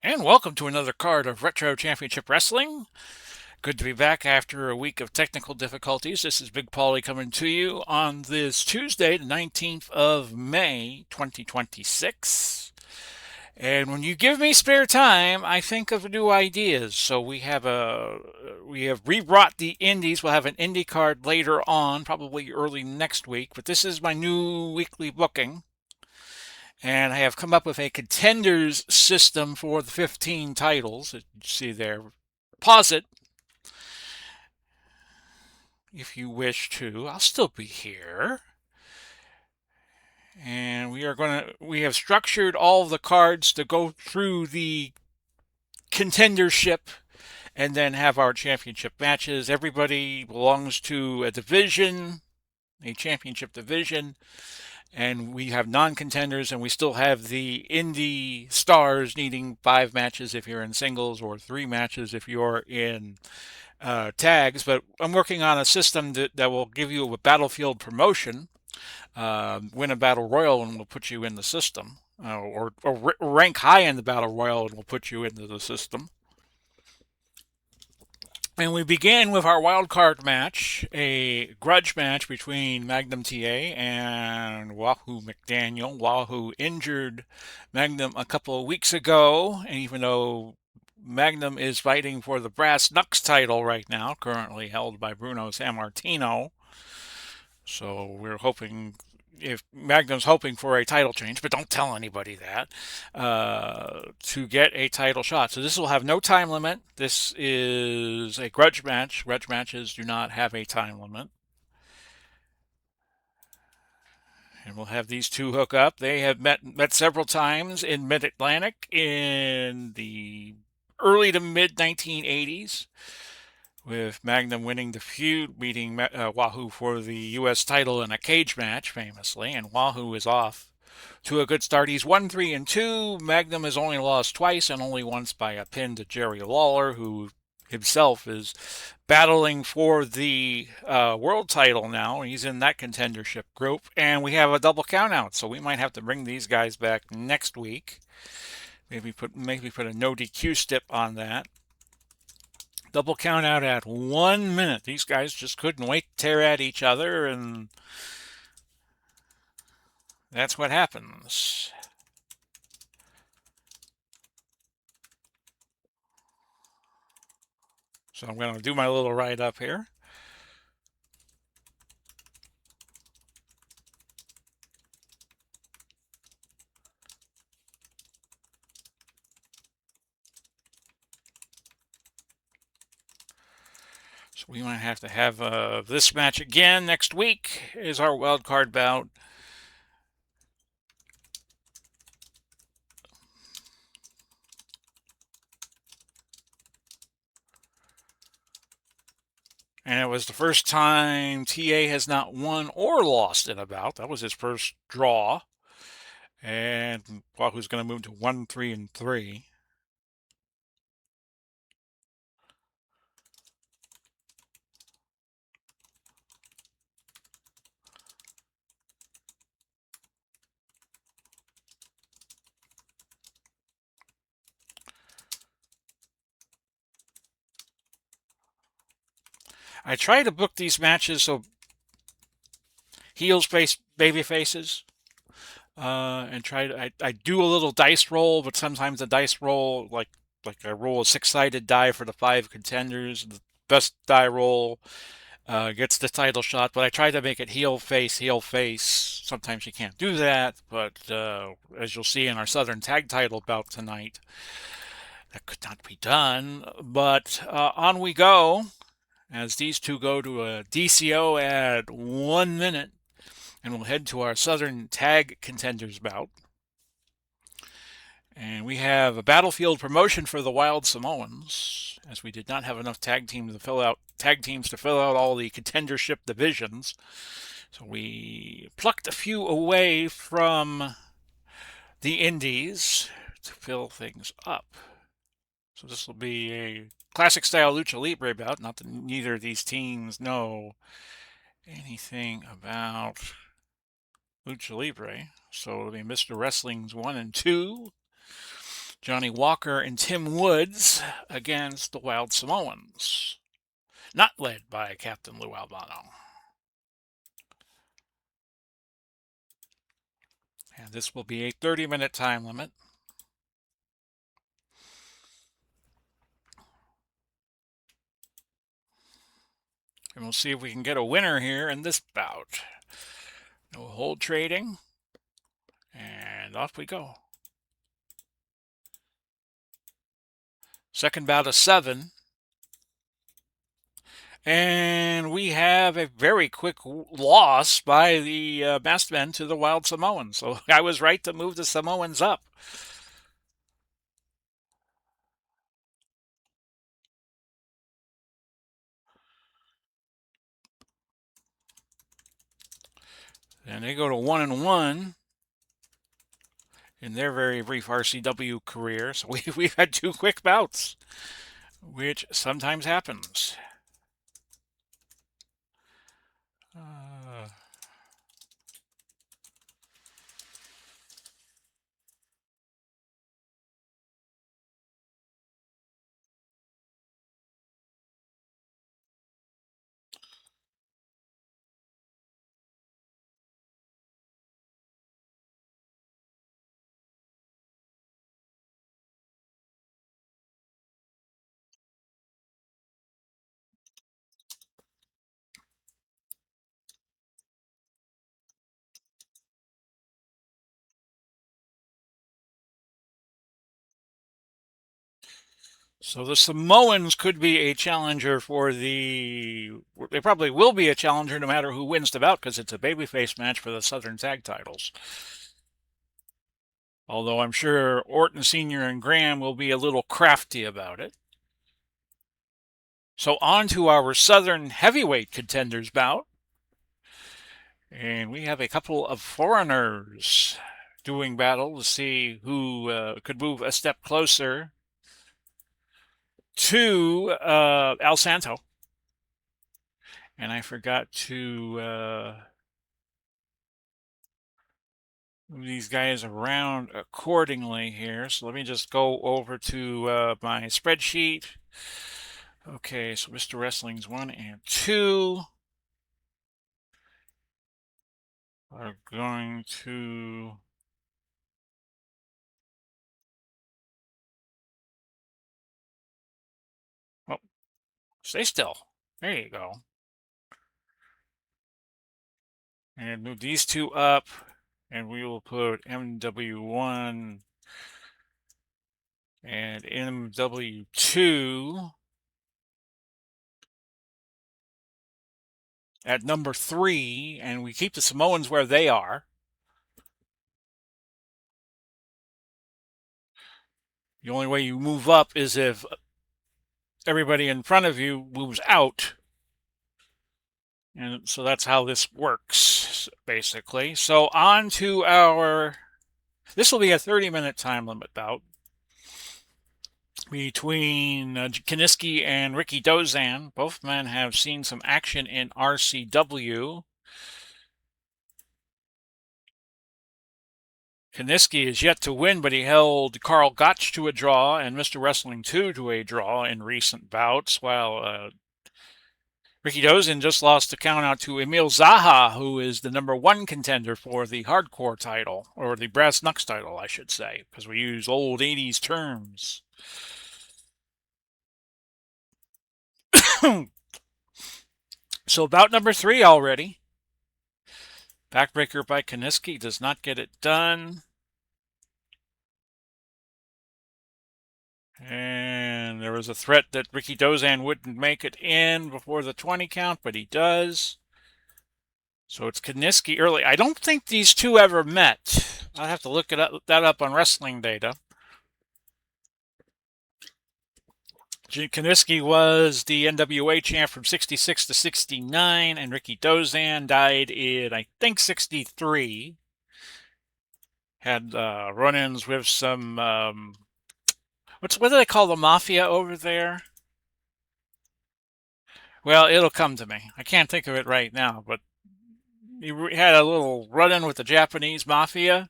And welcome to another card of Retro Championship Wrestling. Good to be back after a week of technical difficulties. This is Big Paulie coming to you on this Tuesday, the 19th of May, 2026. And when you give me spare time, I think of new ideas. So we have rebrought the indies. We'll have an indie card later on, probably early next week. But this is my new weekly booking. And I have come up with a contenders system for the 15 titles that you see there. Pause it if you wish to. I'll still be here. And we have structured all of the cards to go through the contendership and then have our championship matches. Everybody belongs to a division, a championship division. And we have non-contenders, and we still have the indie stars needing 5 matches if you're in singles or 3 matches if you're in tags. But I'm working on a system that will give you a battlefield promotion. Win a battle royal and we'll put you in the system. Or rank high in the battle royal and we'll put you into the system. And we began with our wild card match, a grudge match between Magnum TA and Wahoo McDaniel. Wahoo injured Magnum a couple of weeks ago, and even though Magnum is fighting for the Brass Knucks title right now, currently held by Bruno Sammartino. So we're hoping, if Magnum's hoping for a title change, but don't tell anybody that, to get a title shot. So this will have no time limit. This is a grudge match. Grudge matches do not have a time limit. And we'll have these two hook up. They have met several times in Mid-Atlantic in the early to mid 1980s, with Magnum winning the feud, beating Wahoo for the U.S. title in a cage match, famously. And Wahoo is off to a good start. He's 1-3-2. Magnum has only lost twice and only once by a pin to Jerry Lawler, who himself is battling for the world title now. He's in that contendership group. And we have a double countout, so we might have to bring these guys back next week. Maybe put a no DQ stip on that. Double count out at 1 minute. These guys just couldn't wait to tear at each other, and that's what happens. So I'm going to do my little write up here. So we might have to have this match again next week is our wild card bout. And it was the first time TA has not won or lost in a bout. That was his first draw. And Wahoo's going to move to 1-3-3. I try to book these matches so heels face baby faces, and I do a little dice roll, but sometimes the dice roll, like I roll a 6-sided die for the 5 contenders. The best die roll gets the title shot, but I try to make it heel face, heel face. Sometimes you can't do that, but as you'll see in our Southern Tag title bout tonight, that could not be done. But on we go, as these two go to a DCO at 1 minute, and we'll head to our Southern Tag Contenders bout. And we have a battlefield promotion for the Wild Samoans, as we did not have enough tag teams to fill out all the contendership divisions. So we plucked a few away from the Indies to fill things up. So this will be a classic style lucha libre bout. Not that neither of these teams know anything about lucha libre. So it'll be Mr. Wrestling's 1 and 2. Johnny Walker and Tim Woods against the Wild Samoans, not led by Captain Lou Albano. And this will be a 30-minute time limit. And we'll see if we can get a winner here in this bout. No hold trading. And off we go. Second bout of 7. And we have a very quick loss by the masked men to the Wild Samoans. So I was right to move the Samoans up. And they go to 1 and 1 in their very brief RCW career. So we've had 2 quick bouts, which sometimes happens. So the Samoans could be a challenger for the... They probably will be a challenger no matter who wins the bout because it's a babyface match for the Southern Tag titles. Although I'm sure Orton Sr. and Graham will be a little crafty about it. So on to our Southern Heavyweight Contenders bout. And we have a couple of foreigners doing battle to see who could move a step closer to El Santo. And I forgot to move these guys around accordingly here. So let me just go over to my spreadsheet. Okay, so Mr. Wrestling's 1 and 2 are going to... Oh, stay still. There you go. And move these 2 up, and we will put MW1 and MW2 at number 3, and we keep the Samoans where they are. The only way you move up is if everybody in front of you moves out. And so that's how this works, basically. So on to our... This will be a 30-minute time limit bout between Kiniski and Ricky Dozan. Both men have seen some action in RCW. Kiniski is yet to win, but he held Carl Gotch to a draw and Mr. Wrestling 2 to a draw in recent bouts, while Ricky Dozan just lost the count out to Emil Zaha, who is the number 1 contender for the hardcore title, or the brass knucks title, I should say, because we use old 80s terms. So bout number 3 already. Backbreaker by Kiniski does not get it done. And there was a threat that Ricky Dozan wouldn't make it in before the 20 count, but he does. So it's Kiniski early. I don't think these two ever met. I'll have to look that up on wrestling data. Kaniski was the NWA champ from 66 to 69, and Ricky Dozan died in, I think, 63. Had run-ins with some, what do they call the mafia over there? Well, it'll come to me. I can't think of it right now, but he had a little run-in with the Japanese mafia,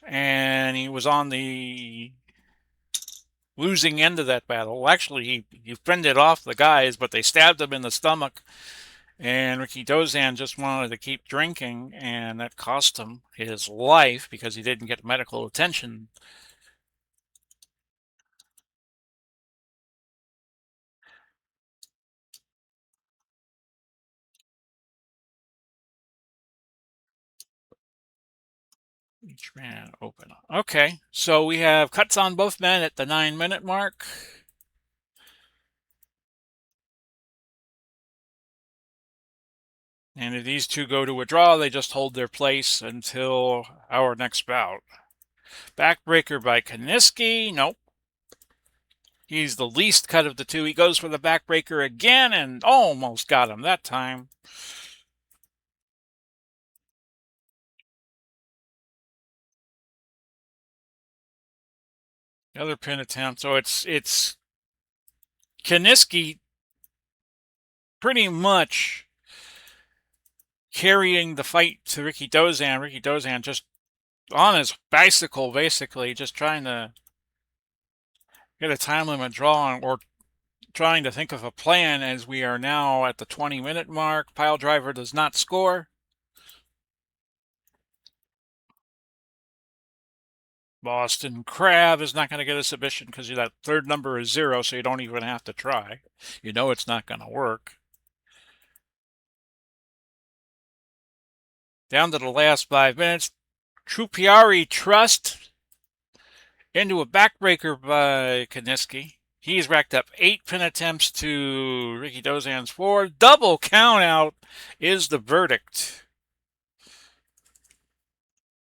and he was on the losing end of that battle. Actually, he fended off the guys, but they stabbed him in the stomach. And Ricky Dozan just wanted to keep drinking, and that cost him his life because he didn't get medical attention. Each man open. Okay, so we have cuts on both men at the 9-minute mark. And if these two go to a draw, they just hold their place until our next bout. Backbreaker by Kaniski. Nope. He's the least cut of the two. He goes for the backbreaker again and almost got him that time. Another pin attempt. So it's Kaniski pretty much carrying the fight to Ricky Dozan. Ricky Dozan just on his bicycle, basically, just trying to get a time limit draw or trying to think of a plan as we are now at the 20-minute mark. Pile driver does not score. Boston Crab is not going to get a submission because that third number is 0, so you don't even have to try. You know it's not going to work. Down to the last 5 minutes. Trupiari Trust into a backbreaker by Kaniski. He's racked up 8 pin attempts to Ricky Dozan's 4. Double countout is the verdict,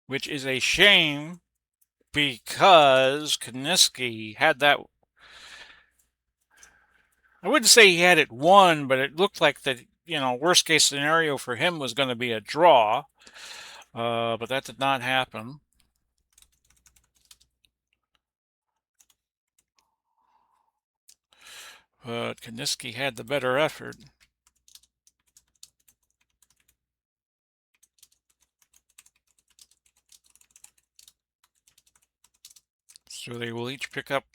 which is a shame because Kaniski had that. I wouldn't say he had it won, but it looked like the worst case scenario for him was going to be a draw, but that did not happen. But Kaniski had the better effort. So they will each pick up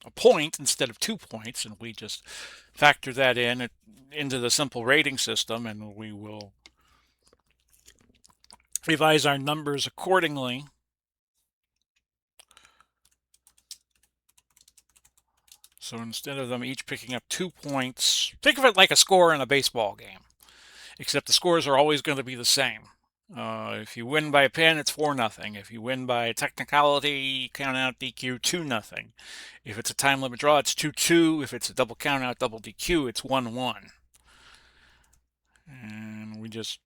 a point instead of 2 points, and we just factor that into the simple rating system, and we will revise our numbers accordingly. So instead of them each picking up 2 points, think of it like a score in a baseball game, except the scores are always going to be the same. If you win by a pin, it's 4-0. If you win by a technicality, count out DQ 2-0. If it's a time limit draw, it's 2-2. If it's a double count out, double DQ, it's 1-1. And we just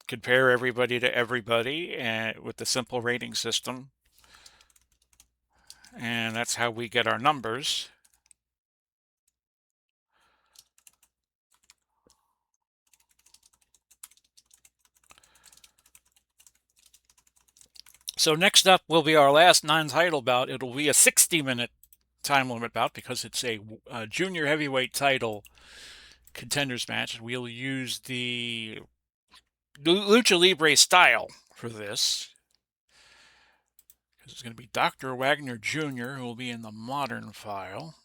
compare everybody to everybody with the simple rating system. And that's how we get our numbers. So next up will be our last non-title bout. It'll be a 60-minute time limit bout because it's a junior heavyweight title contenders match. We'll use the Lucha Libre style for this. It's going to be Dr. Wagner Jr., who will be in the modern file.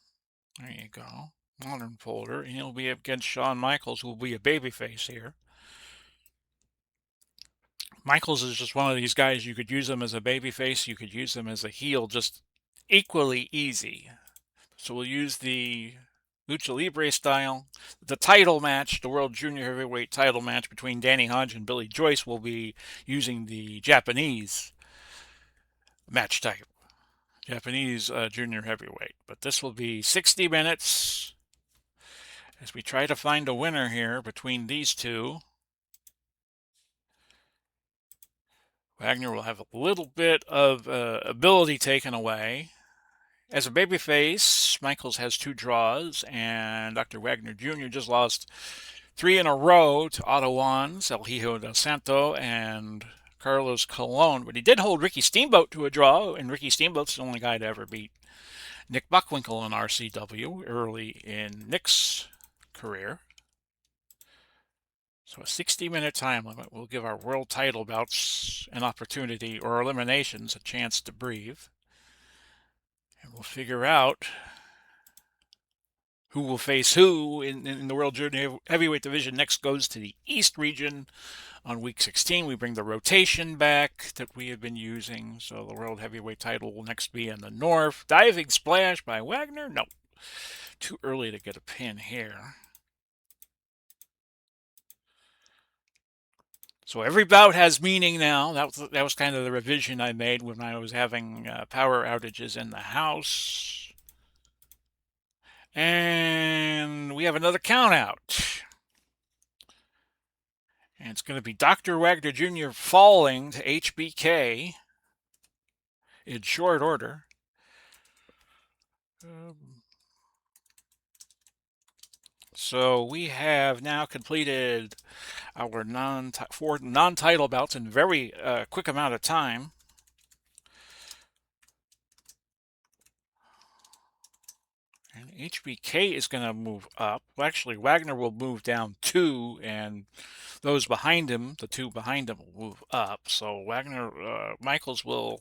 There you go. Modern folder. And he'll be against Shawn Michaels, who will be a babyface here. Michaels is just one of these guys. You could use him as a babyface. You could use him as a heel, just equally easy. So we'll use the Lucha Libre style. The title match, the World Junior Heavyweight title match between Danny Hodge and Billy Joyce, will be using the Japanese match type. Japanese junior heavyweight. But this will be 60 minutes as we try to find a winner here between these two. Wagner will have a little bit of ability taken away. As a babyface, Michaels has 2 draws, and Dr. Wagner Jr. just lost 3 in a row to Ottawans, El Hijo del Santo, and Carlos Colon. But he did hold Ricky Steamboat to a draw, and Ricky Steamboat's the only guy to ever beat Nick Buckwinkle in RCW early in Nick's career. So a 60-minute time limit will give our world title bouts an opportunity, or eliminations a chance to breathe. And we'll figure out who will face who in the World Junior Heavyweight Division. Next goes to the East region on week 16. We bring the rotation back that we have been using. So the World Heavyweight title will next be in the North. Diving Splash by Wagner? No. Too early to get a pin here. So every bout has meaning now. That was kind of the revision I made when I was having power outages in the house. And we have another count out. And it's going to be Dr. Wagner Jr. falling to HBK in short order. So we have now completed our 4 non-title bouts in very quick amount of time. And HBK is going to move up. Well, actually, Wagner will move down 2, and those behind him, the 2 behind him, will move up. So Wagner, Michaels will...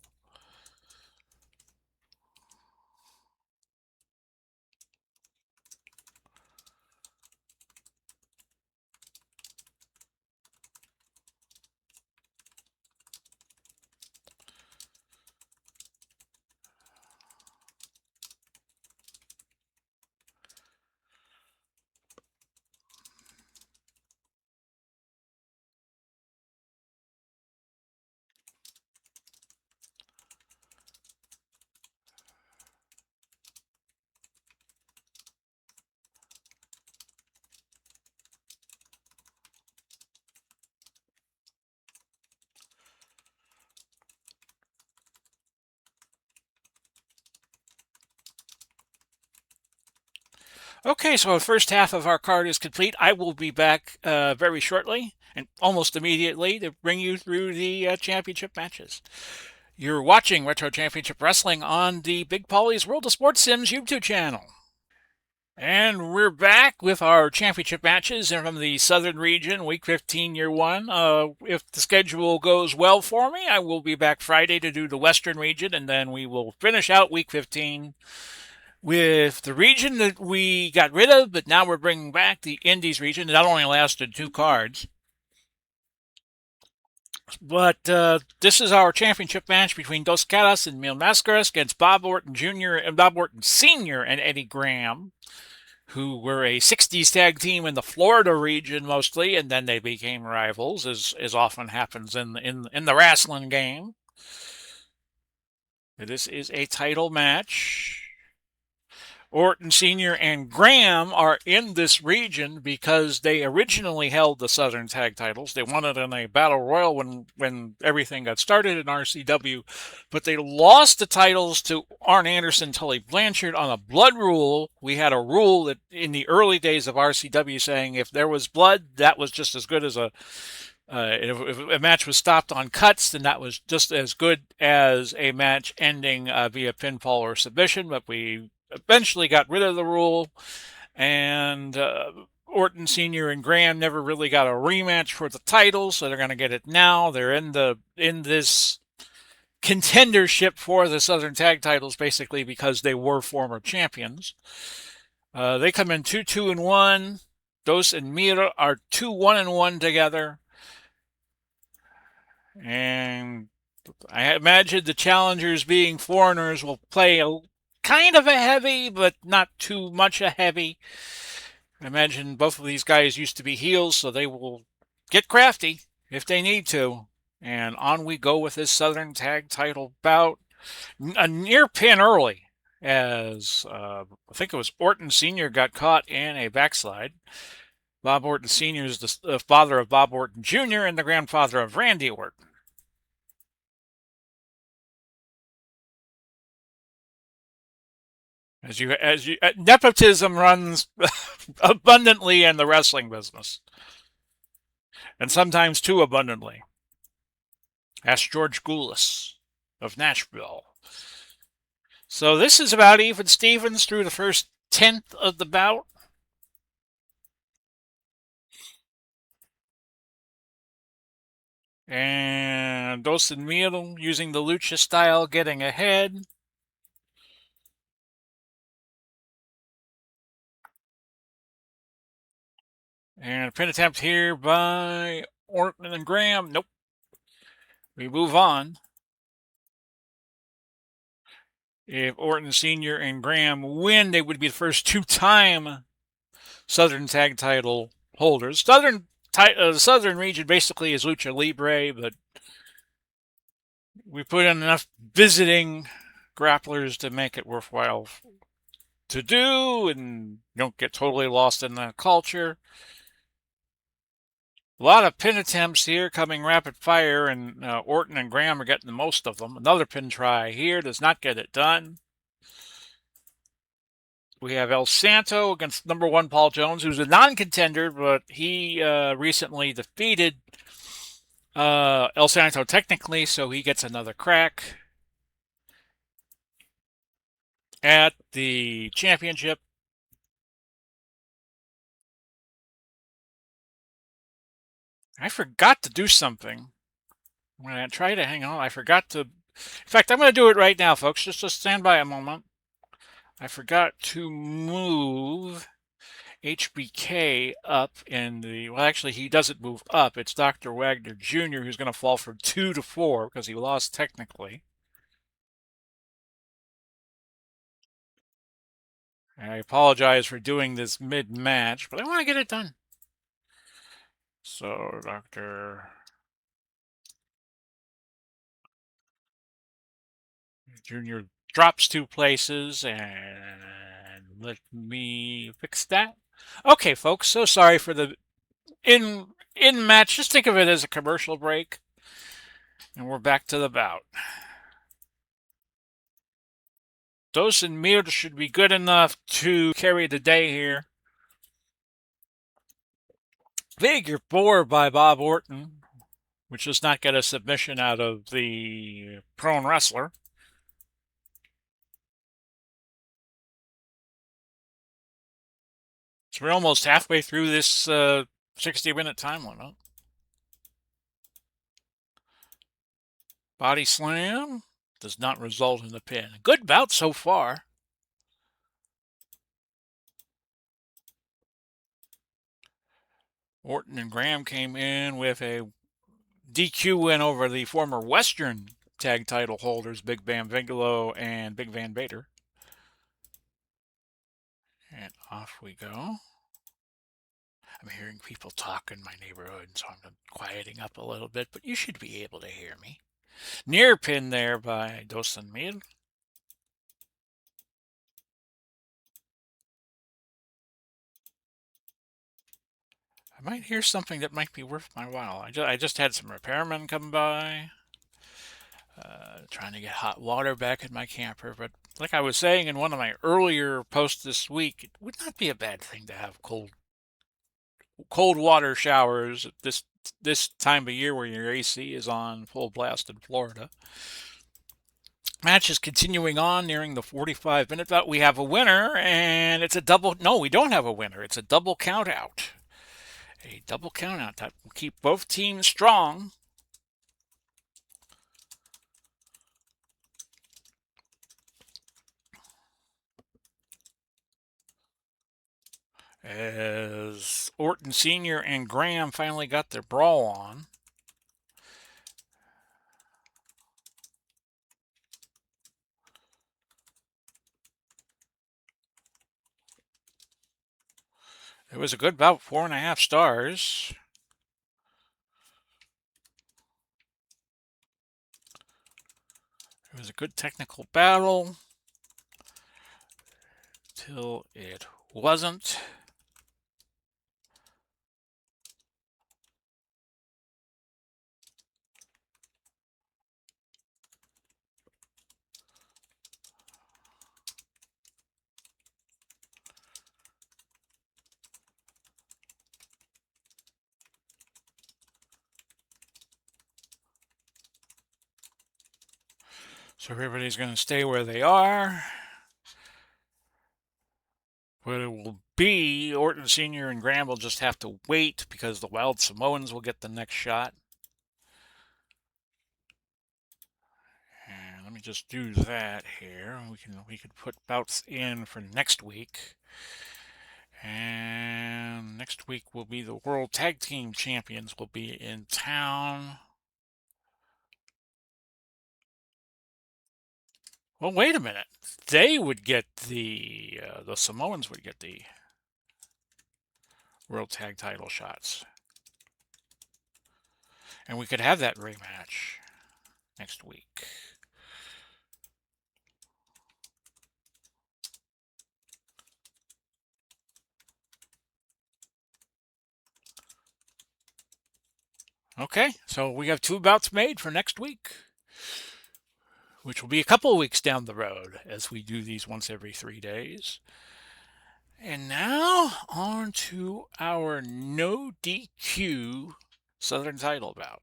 Okay, so the first half of our card is complete. I will be back very shortly and almost immediately to bring you through the championship matches. You're watching Retro Championship Wrestling on the Big Paulie's World of Sports Sims YouTube channel. And we're back with our championship matches from the Southern region, Week 15, Year 1. If the schedule goes well for me, I will be back Friday to do the Western region, and then we will finish out Week 15 with the region that we got rid of, but now we're bringing back the Indies region. That only lasted 2 cards. But this is our championship match between Dos Caras and Mil Mascaras against Bob Orton Jr. and Bob Orton Sr. and Eddie Graham, who were a 60s tag team in the Florida region mostly, and then they became rivals, as often happens in the wrestling game. This is a title match. Orton Sr. and Graham are in this region because they originally held the Southern Tag titles. They won it in a battle royal when everything got started in RCW, but they lost the titles to Arn Anderson, Tully Blanchard on a blood rule. We had a rule that in the early days of RCW saying if there was blood, that was just as good as if a match was stopped on cuts, then that was just as good as a match ending via pinfall or submission. But we eventually got rid of the rule, and Orton Sr. and Graham never really got a rematch for the title, so they're going to get it now. They're in this contendership for the Southern Tag titles basically because they were former champions. They come in 2-2-1. Dos and Mira are 2-1-1 together. And I imagine the challengers, being foreigners, will play a kind of a heavy, but not too much a heavy. I imagine both of these guys used to be heels, so they will get crafty if they need to. And on we go with this Southern Tag title bout. A near pin early, as I think it was Orton Sr. got caught in a backslide. Bob Orton Sr. is the father of Bob Orton Jr. and the grandfather of Randy Orton. Nepotism runs abundantly in the wrestling business, and sometimes too abundantly. Ask George Goulas of Nashville. So this is about even Stevens through the first tenth of the bout. And Dos Mil using the lucha style, getting ahead. And a pin attempt here by Orton and Graham. Nope. We move on. If Orton Sr. and Graham win, they would be the first two-time Southern Tag Title holders. The Southern region basically is Lucha Libre, but we put in enough visiting grapplers to make it worthwhile to do, and don't get totally lost in the culture. A lot of pin attempts here coming rapid fire, and Orton and Graham are getting the most of them. Another pin try here does not get it done. We have El Santo against number one Paul Jones, who's a non-contender, but he recently defeated El Santo technically, so he gets another crack at the championship. I forgot to do something. When I try to hang on, I forgot to. In fact, I'm going to do it right now, folks. Just stand by a moment. I forgot to move HBK up in the. Well, actually, he doesn't move up. It's Dr. Wagner Jr. who's going to fall from 2 to 4 because he lost technically. I apologize for doing this mid-match, but I want to get it done. So, Dr. Jr. drops 2 places, and let me fix that. Okay, folks, so sorry for the in match. Just think of it as a commercial break, and we're back to the bout. Dos and Mir should be good enough to carry the day here. Figure 4 by Bob Orton, which does not get a submission out of the prone wrestler. So we're almost halfway through this 60-minute time limit. Body slam does not result in the pin. Good bout so far. Orton and Graham came in with a DQ win over the former Western tag title holders, Big Van Bigelow and Big Van Vader. And off we go. I'm hearing people talk in my neighborhood, so I'm quieting up a little bit, but you should be able to hear me. Near pin there by Dos Mil. I might hear something that might be worth my while. I just had some repairmen come by, trying to get hot water back in my camper. But like I was saying in one of my earlier posts this week, it would not be a bad thing to have cold water showers at this time of year where your AC is on full blast in Florida. Match is continuing on, nearing the 45-minute bout. We have a winner, and it's a double. No, we don't have a winner. It's a double count out. A double count out that will keep both teams strong. As Orton Sr. and Graham finally got their brawl on. It was a good bout, 4.5 stars. It was a good technical battle till it wasn't. So everybody's going to stay where they are. But it will be Orton Sr. and Graham will just have to wait because the Wild Samoans will get the next shot. And let me just do that here. We could put bouts in for next week. And next week will be the World Tag Team Champions will be in town. Well, wait a minute. They would get the Samoans would get the World Tag Title shots. And we could have that rematch next week. Okay, so we have 2 bouts made for next week, which will be a couple of weeks down the road as we do these once every 3 days. And now on to our no DQ Southern title bout.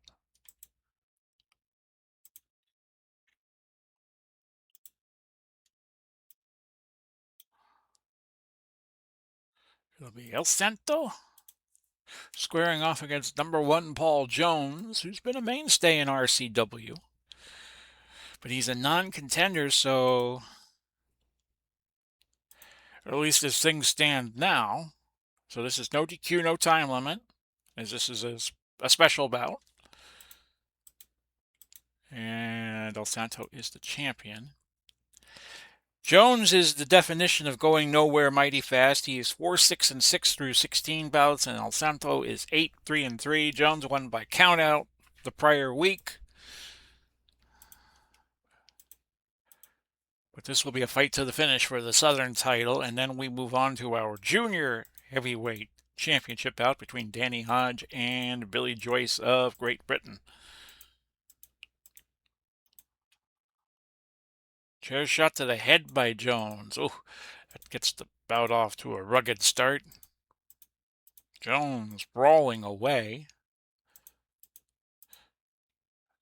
It'll be El Santo squaring off against number 1 Paul Jones, who's been a mainstay in RCW. But he's a non-contender, so at least as things stand now. So this is no DQ, no time limit, as this is a special bout. And El Santo is the champion. Jones is the definition of going nowhere mighty fast. He is 4-6-6 through 16 bouts, and El Santo is 8-3-3. Jones won by countout the prior week. But this will be a fight to the finish for the Southern title, and then we move on to our junior heavyweight championship bout between Danny Hodge and Billy Joyce of Great Britain. Chair shot to the head by Jones. Oh, that gets the bout off to a rugged start. Jones brawling away.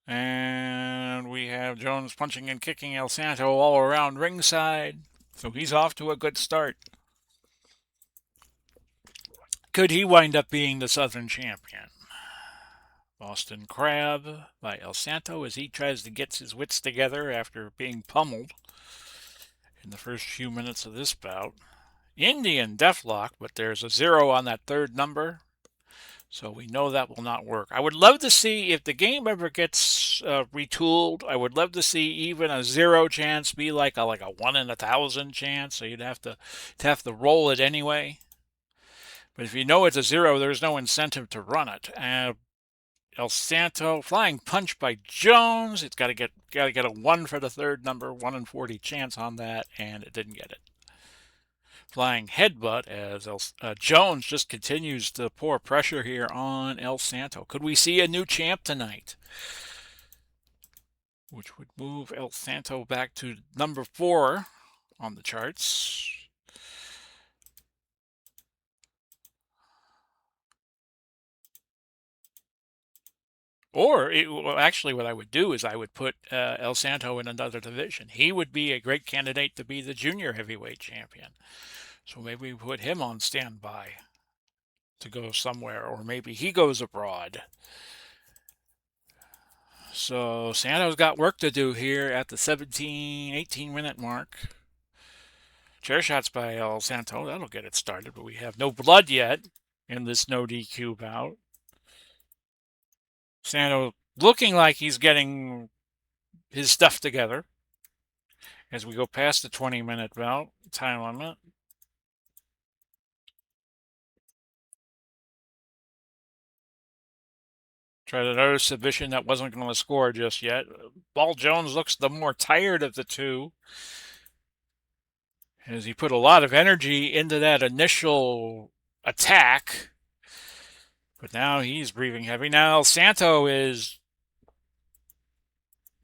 And we have Jones punching and kicking El Santo all around ringside. So he's off to a good start. Could he wind up being the Southern champion? Boston Crab by El Santo as he tries to get his wits together after being pummeled in the first few minutes of this bout. Indian Deathlock, but there's a 0 on that third number, so we know that will not work. I would love to see, if the game ever gets retooled, I would love to see even a 0 chance be like a 1 in 1,000 chance, so you'd have to roll it anyway. But if you know it's a 0, there's no incentive to run it. El Santo, flying punch by Jones. It's got to get a 1 for the third number, 1 in 40 chance on that, and it didn't get it. Flying headbutt as Jones just continues to pour pressure here on El Santo. Could we see a new champ tonight? Which would move El Santo back to number 4 on the charts. Or, actually, what I would do is I would put El Santo in another division. He would be a great candidate to be the junior heavyweight champion. So maybe we put him on standby to go somewhere, or maybe he goes abroad. So Santo's got work to do here at the 18 minute mark. Chair shots by El Santo. That'll get it started, but we have no blood yet in this no DQ bout. Santo looking like he's getting his stuff together as we go past the 20-minute bout time limit. Tried another submission that wasn't going to score just yet. Paul Jones looks the more tired of the two, as he put a lot of energy into that initial attack. But now he's breathing heavy. Now El Santo is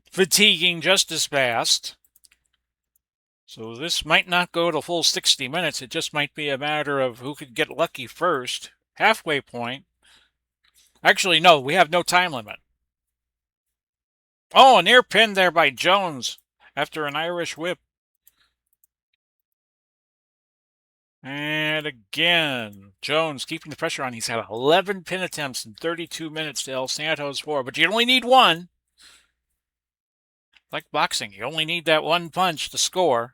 fatiguing just as fast. So this might not go to full 60 minutes. It just might be a matter of who could get lucky first. Halfway point. Actually, no, we have no time limit. Oh, a near pin there by Jones. after an Irish whip. And again, Jones keeping the pressure on. He's had 11 pin attempts in 32 minutes to El Santos 4, but you only need one. Like boxing, you only need that one punch to score.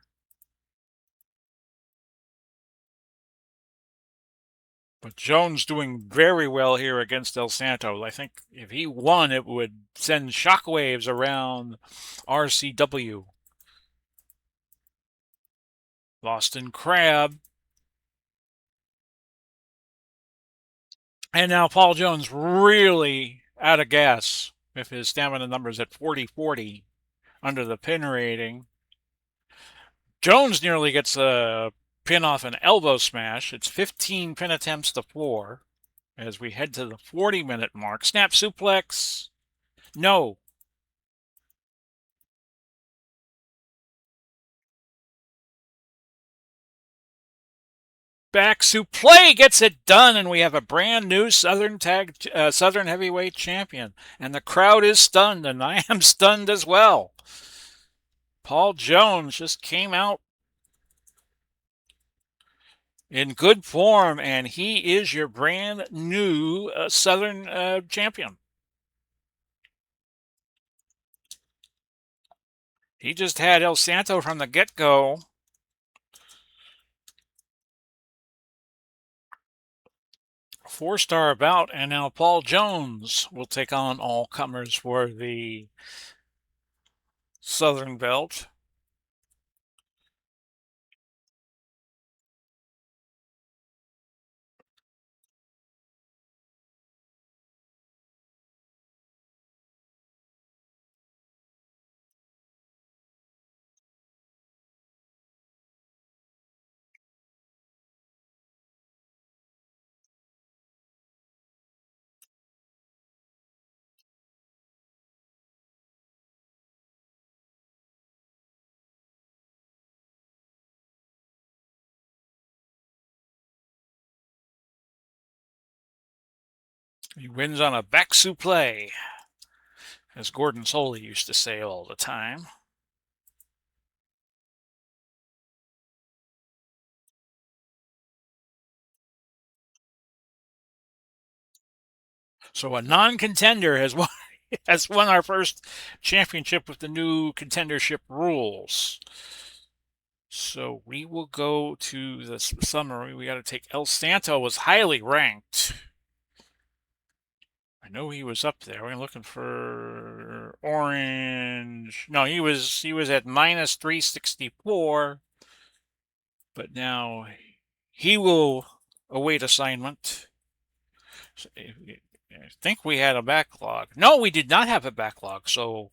But Jones doing very well here against El Santos. I think if he won, it would send shockwaves around RCW. Boston Crab. And now Paul Jones really out of gas with his stamina numbers at 40-40 under the pin rating. Jones nearly gets a pin off an elbow smash. It's 15 pin attempts to 4 as we head to the 40-minute mark. Snap suplex. No. Back suplex gets it done, and we have a brand new Southern Heavyweight Champion. And the crowd is stunned, and I am stunned as well. Paul Jones just came out in good form, and he is your brand new Southern champion. He just had El Santo from the get-go. Four-star bout, and now Paul Jones will take on all comers for the Southern belt. He wins on a back suplex, as Gordon Soley used to say all the time. So a non-contender has won our first championship with the new contendership rules. So we will go to the summary. We got to take El Santo was highly ranked. I know he was up there. We're looking for orange. No, he was at minus 364. But now he will await assignment. I think we had a backlog. No, we did not have a backlog. So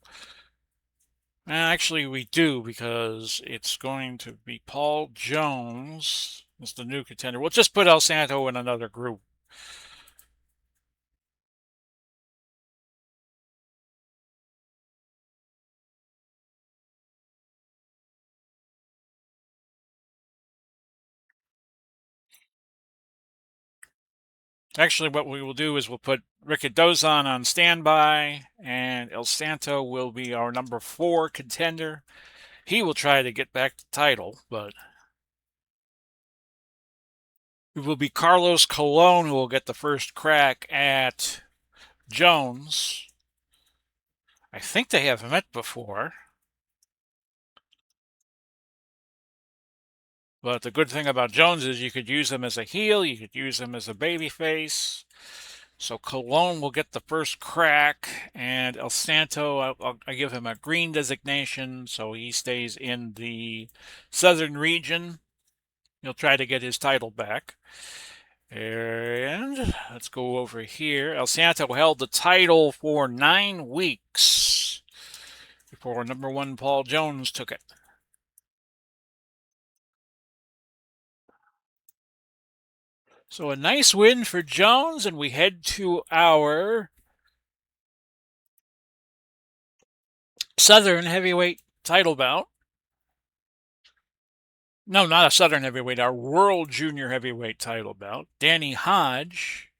actually we do, because it's going to be Paul Jones as the new contender. We'll just put El Santo in another group. Actually, what we will do is we'll put Ricardozan on standby, and El Santo will be our number 4 contender. He will try to get back the title, but it will be Carlos Colon who will get the first crack at Jones. I think they have met before. But the good thing about Jones is you could use him as a heel, you could use him as a babyface. So Colon will get the first crack, and El Santo, I give him a green designation, so he stays in the southern region. He'll try to get his title back. And let's go over here. El Santo held the title for 9 weeks before number 1 Paul Jones took it. So a nice win for Jones, and we head to our Southern Heavyweight title bout. No, not a Southern Heavyweight, our World Junior Heavyweight title bout. Danny Hodge.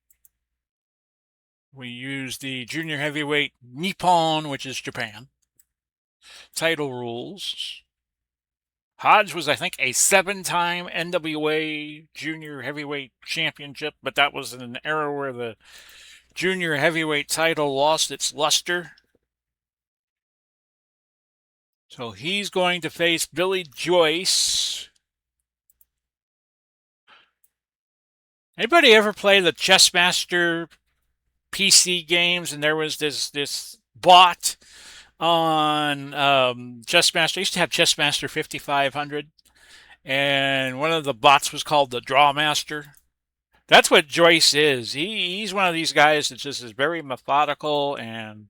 We use the Junior Heavyweight Nippon, which is Japan. title rules. Hodge was, I think, a 7-time NWA Junior Heavyweight Championship, but that was in an era where the Junior Heavyweight title lost its luster. So he's going to face Billy Joyce. Anybody ever play the Chessmaster PC games? And there was this bot on Chessmaster. I used to have Chessmaster 5500, and one of the bots was called the Drawmaster. That's what Joyce is. He's one of these guys that just is very methodical and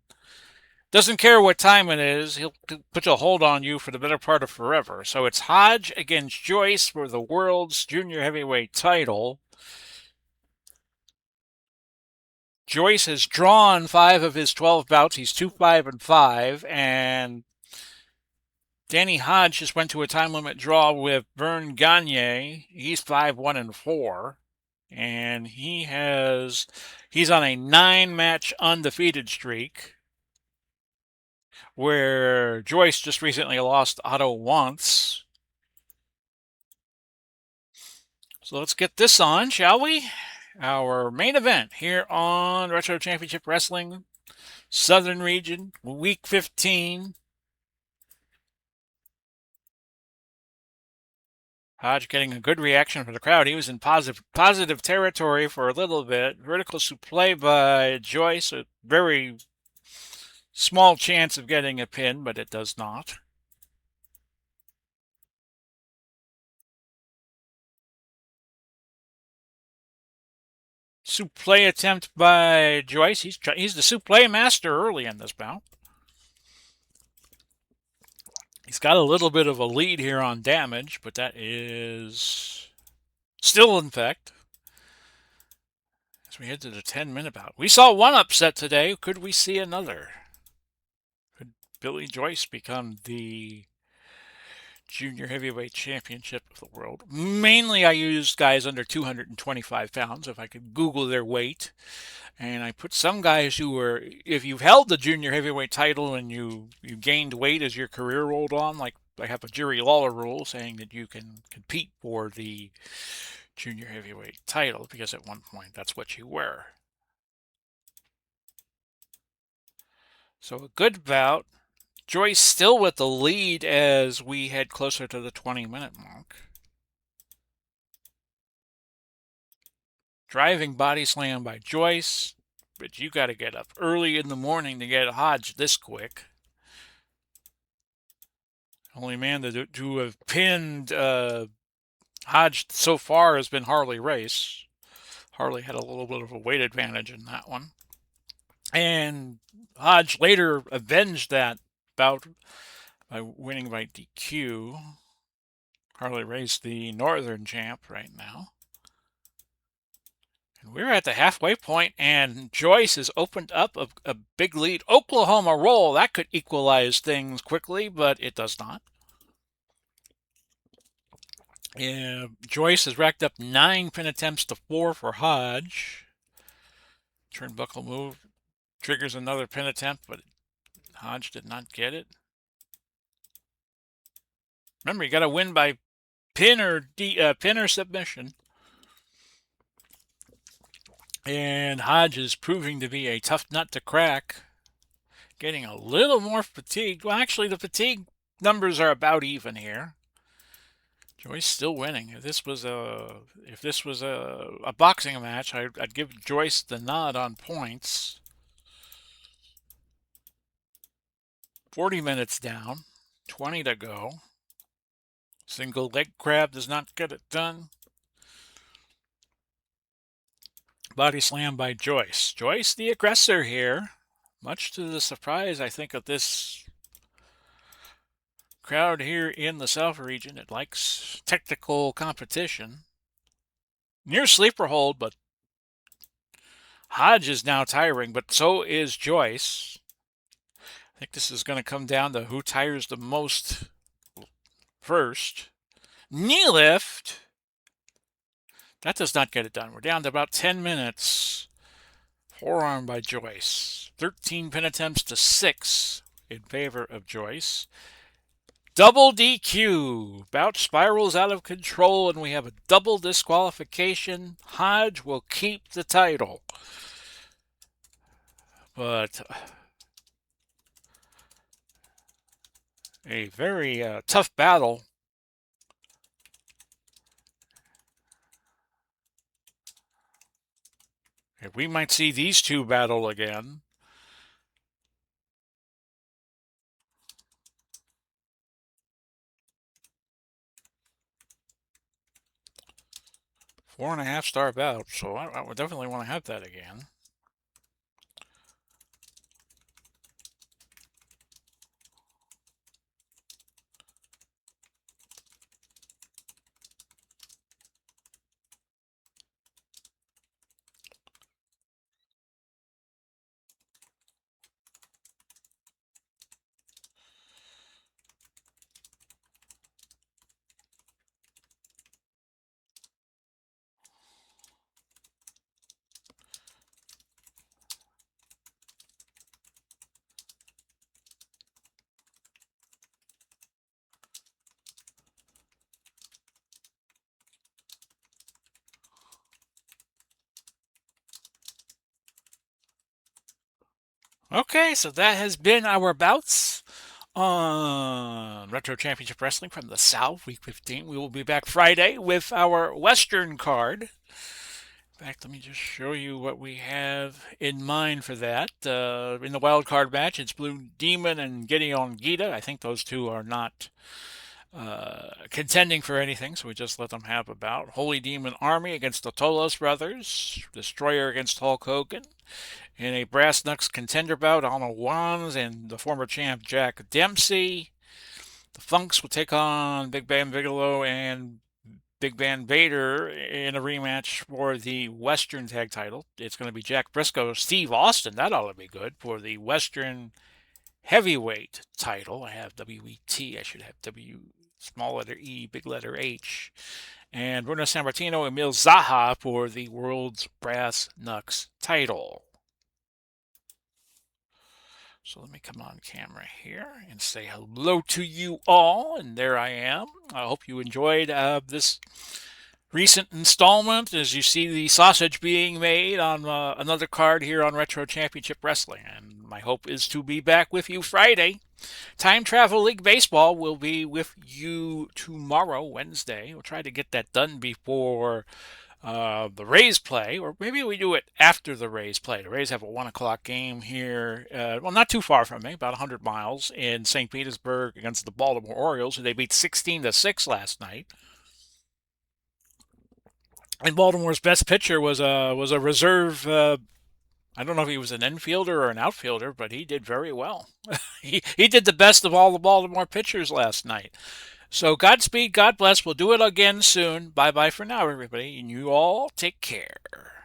doesn't care what time it is. He'll put a hold on you for the better part of forever. So it's Hodge against Joyce for the world's junior heavyweight title. Joyce has drawn 5 of his 12 bouts. He's 2-5-5, and Danny Hodge just went to a time limit draw with Vern Gagne. He's 5-1-4, and he's on a 9-match undefeated streak, where Joyce just recently lost Otto once. So let's get this on, shall we? Our main event here on Retro Championship Wrestling, Southern Region, Week 15. Hodge getting a good reaction from the crowd. He was in positive territory for a little bit. Vertical suplex by Joyce. A very small chance of getting a pin, but it does not. Suplex attempt by Joyce. He's the suplex master early in this bout. He's got a little bit of a lead here on damage, but that is still in effect. As we head to the 10-minute bout. We saw one upset today. Could we see another? Could Billy Joyce become the Junior Heavyweight Championship of the world? Mainly I used guys under 225 pounds, if I could Google their weight. And I put some guys who were, if you've held the Junior Heavyweight title and you gained weight as your career rolled on, like I have a Jerry Lawler rule saying that you can compete for the Junior Heavyweight title, because at one point that's what you were. So a good bout. Joyce still with the lead as we head closer to the 20-minute mark. Driving body slam by Joyce, but you got to get up early in the morning to get Hodge this quick. Only man to have pinned Hodge so far has been Harley Race. Harley had a little bit of a weight advantage in that one. And Hodge later avenged that bout by winning by DQ. Harley Race, the Northern champ right now. And we're at the halfway point, and Joyce has opened up a big lead. Oklahoma roll, that could equalize things quickly, but it does not. Joyce has racked up 9 pin attempts to 4 for Hodge. Turnbuckle move triggers another pin attempt, but Hodge did not get it. Remember, you got to win by pin or submission. And Hodge is proving to be a tough nut to crack. Getting a little more fatigued. Well, actually, the fatigue numbers are about even here. Joyce still winning. If this was a boxing match, I'd give Joyce the nod on points. 40 minutes down, 20 to go. Single leg grab does not get it done. Body slam by Joyce. Joyce, the aggressor here. Much to the surprise, I think, of this crowd here in the South region. It likes technical competition. Near sleeper hold, but Hodge is now tiring, but so is Joyce. I think this is going to come down to who tires the most first. Knee lift. That does not get it done. We're down to about 10 minutes. Forearm by Joyce. 13 pin attempts to 6 in favor of Joyce. Double DQ. Bout spirals out of control, and we have a double disqualification. Hodge will keep the title. But a very tough battle. We might see these two battle again. Four and a half star bout, so I would definitely want to have that again. Okay, so that has been our bouts on Retro Championship Wrestling from the South, Week 15. We will be back Friday with our Western card. In fact, let me just show you what we have in mind for that. In the wild card match, it's Blue Demon and Gideon Gita. I think those two are not contending for anything, so we just let them have a bout. Holy Demon Army against the Tolos Brothers. Destroyer against Hulk Hogan. In a Brass Knucks contender bout, Alma Wands and the former champ Jack Dempsey. The Funks will take on Big Bam Bigelow and Big Van Vader in a rematch for the Western Tag title. It's going to be Jack Briscoe, Steve Austin. That ought to be good for the Western Heavyweight title. I have WET. I should have W, small letter E, big letter H. And Bruno Sammartino, Emil Zaha for the World's Brass Knucks title. So let me come on camera here and say hello to you all. And there I am. I hope you enjoyed this recent installment as you see the sausage being made on another card here on Retro Championship Wrestling. And my hope is to be back with you Friday. Time Travel League Baseball will be with you tomorrow, Wednesday. We'll try to get that done before the Rays play, or maybe we do it after the Rays play. The Rays have a 1 o'clock game here, well, not too far from me, about 100 miles in St. Petersburg against the Baltimore Orioles, who they beat 16-6 last night. And Baltimore's best pitcher was a reserve. I don't know if he was an infielder or an outfielder, but he did very well. he did the best of all the Baltimore pitchers last night. So Godspeed, God bless. We'll do it again soon. Bye bye for now, everybody, and you all take care.